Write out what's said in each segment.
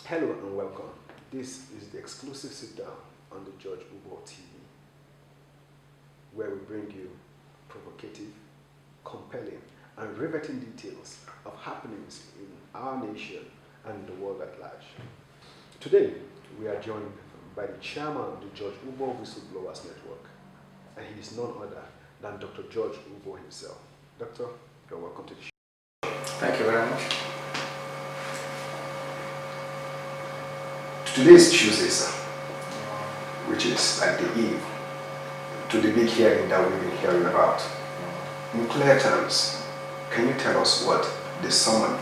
Hello and welcome. This is the exclusive sit down on the Judge Uboh TV, where we bring you provocative, compelling, and riveting details of happenings in our nation and the world at large. Today, we are joined by the chairman of the Judge Uboh Whistleblowers Network, and he is none other than Dr. George Uboh himself. Doctor, you're welcome to the show. Thank you very much. Today is Tuesday, sir, which is like the eve to the big hearing that we've been hearing about. In clear terms, can you tell us what the summon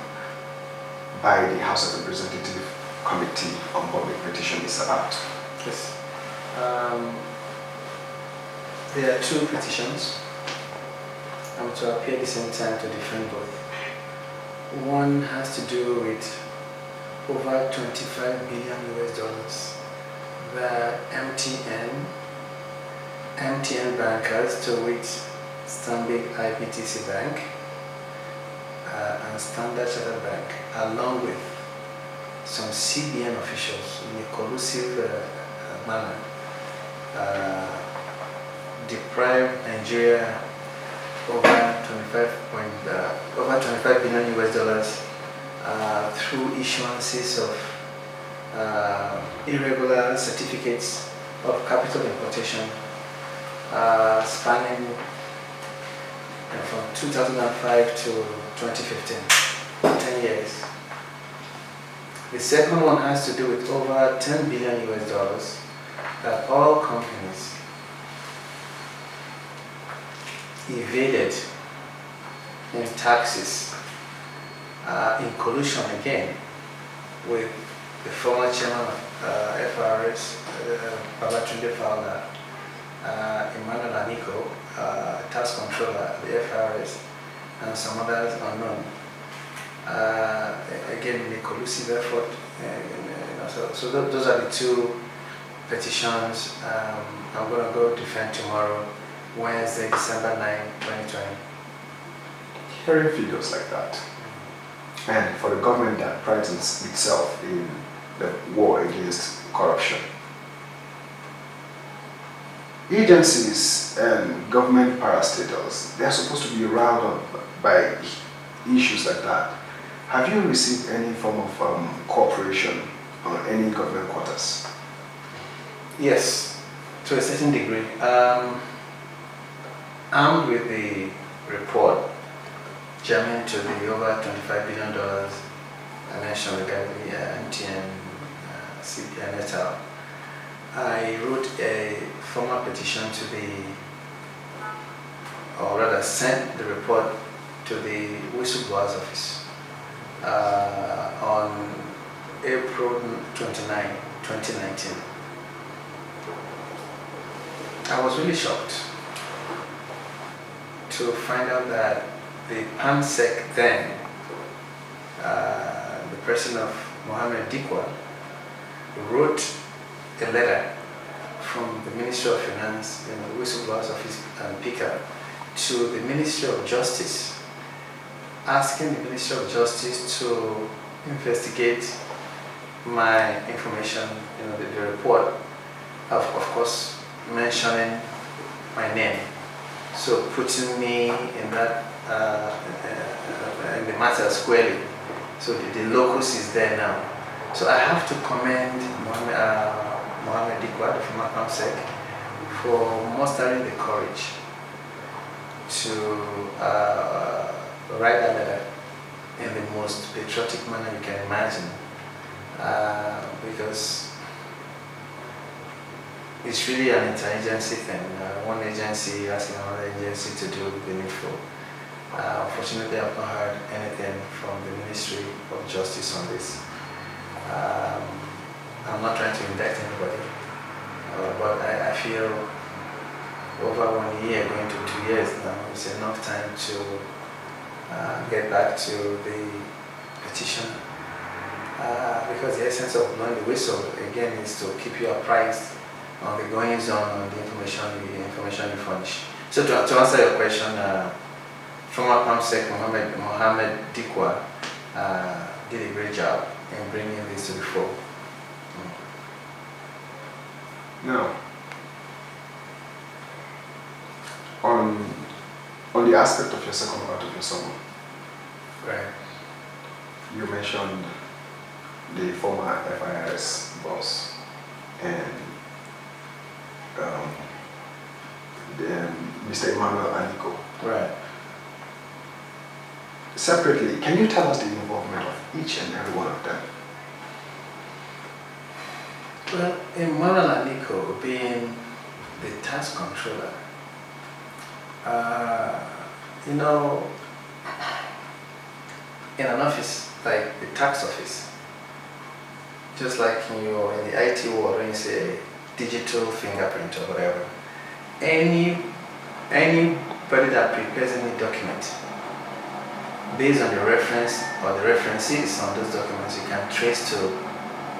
by the House of Representatives Committee on Public Petition is about? Yes. There are two petitions. I'm to appear at the same time to defend both. One has to do with over 25 billion US dollars that MTN bankers, to which Stanbic IBTC Bank and Standard Chartered Bank, along with some CBN officials in a collusive manner, deprived Nigeria over 25 billion US dollars through issuances of irregular certificates of capital importation spanning from 2005 to 2015, 10 years. The second one has to do with over 10 billion US dollars that all companies evaded in taxes in collusion again with the former chairman of FRS, Babatunde Fowler, Emmanuel Aniko, tax controller at the FRS, and some others unknown. Again, in a collusive effort. So those are the two petitions I'm going to go defend tomorrow, Wednesday, December 9, 2020. Hearing figures like that, and for the government that prides itself in the war against corruption, agencies and government parastatals, they are supposed to be riled up by issues like that. Have you received any form of cooperation on any government quarters? Yes, to a certain degree. Armed with the report germane to the over $25 billion I mentioned regarding the MTN, CPN et al., I wrote a formal petition to or rather sent the report to the Whistleblowers office on April 29, 2019. I was really shocked to find out that the PAMSEC then, the person of Mohammed Dikwa, wrote a letter from the Ministry of Finance in the Whistleblowers Office and PICA to the Ministry of Justice, asking the Ministry of Justice to investigate my information, the report, of course mentioning my name, so putting me in that in the matter squarely. So the locus is there now. So I have to commend Mohammed Dikwa, the former PAMSEC, for mustering the courage to write that letter in the most patriotic manner you can imagine, because it's really an interagency thing. One agency asking another agency to do the needful. Unfortunately, I've not heard anything from the Ministry of Justice on this. I'm not trying to indict anybody, but I feel over 1 year, going to 2 years now, is enough time to get back to the petition. Because the essence of blowing the whistle, again, is to keep you apprised on the goings on the information you furnish. So to answer your question, former PAMSEC Mohammed Dikwa did a great job in bringing this to before. Now, on the aspect of your second part of your summary, Right. you mentioned the former FIRS boss and Mr. Emmanuel Aniko. Right. Separately, can you tell us the involvement of each and every one of them? Well, Emmanuel Aniko being the tax controller, you know, in an office like the tax office, just like you're in the IT world when you say digital fingerprint or whatever, anybody that prepares any document, based on the reference or the references on those documents, you can trace to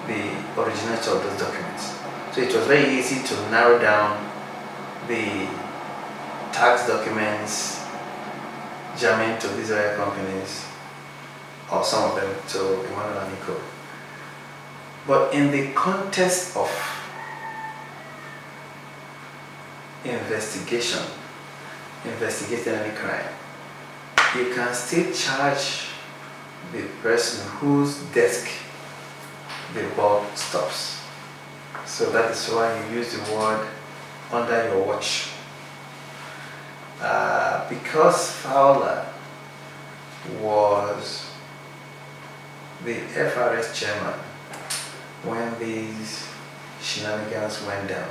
the originator of those documents. So it was very easy to narrow down the tax documents germane to these other companies, or some of them to Emmanuel Aniko. But in the context of investigating any crime, you can still charge the person whose desk the bulk stops. So that is why you use the word under your watch. Because Fowler was the FRS chairman when these shenanigans went down.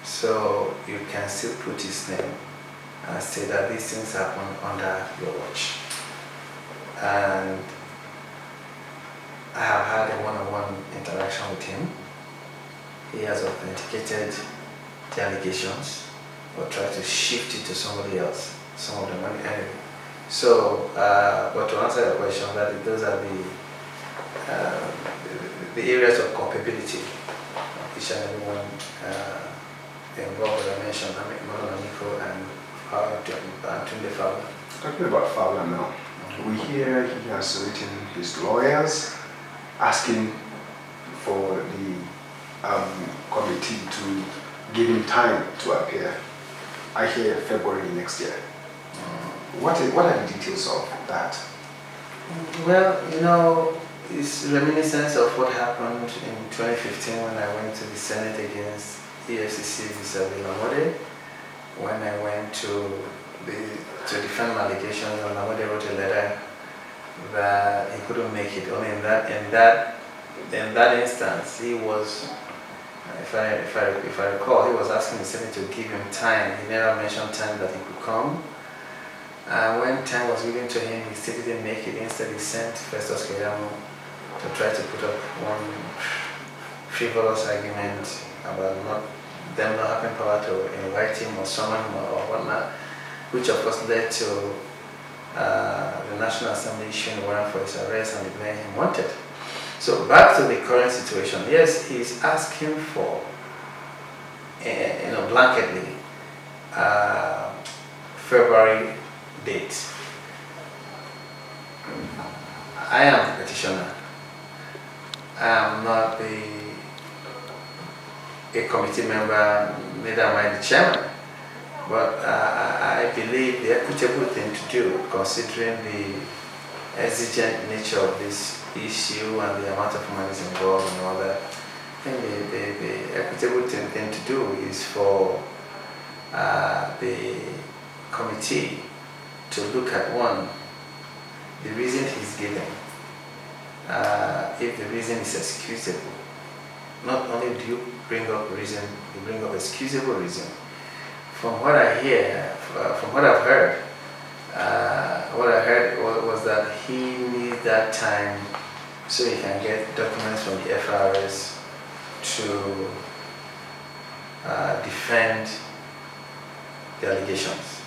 So you can still put his name and say that these things happen under your watch. And I have had a one-on-one interaction with him. He has authenticated the allegations or tried to shift it to somebody else, some of them anyway. So, but to answer your question, that those are the areas of culpability of each and every one involved, as I mentioned, Emmanuel Aniko and Tunde Fowler. Talking about Fowler now, we hear he has written his lawyers asking for the committee to give him time to appear. I hear February next year. What are the details of that? Well, you know, it's reminiscence of what happened in 2015 when I went to the Senate against EFCC vis-a-vis Lamode. When I went to defend my allegations, and Lamode wrote a letter that he couldn't make it. Only in that instance, he was, if I recall, he was asking the Senate to give him time. He never mentioned time that he could come. When time was given to him, he still didn't make it. Instead, he sent Festus Keyamo to try to put up one frivolous argument about them not having power to invite him or summon him or whatnot, which of course led to the National Assembly issuing a warrant for his arrest and declaring him wanted. So back to the current situation. Yes, he's asking for, blanketly, February date. I am the petitioner. I am not a committee member, neither am I the chairman. But I believe the equitable thing to do, considering the exigent nature of this issue and the amount of money involved and all that, I think the equitable thing to do is for the committee to look at, one, the reason he's giving. If the reason is excusable, not only do you bring up reason, you bring up excusable reason. From what I hear, from what I've heard, was that he needs that time so he can get documents from the FRS to defend the allegations.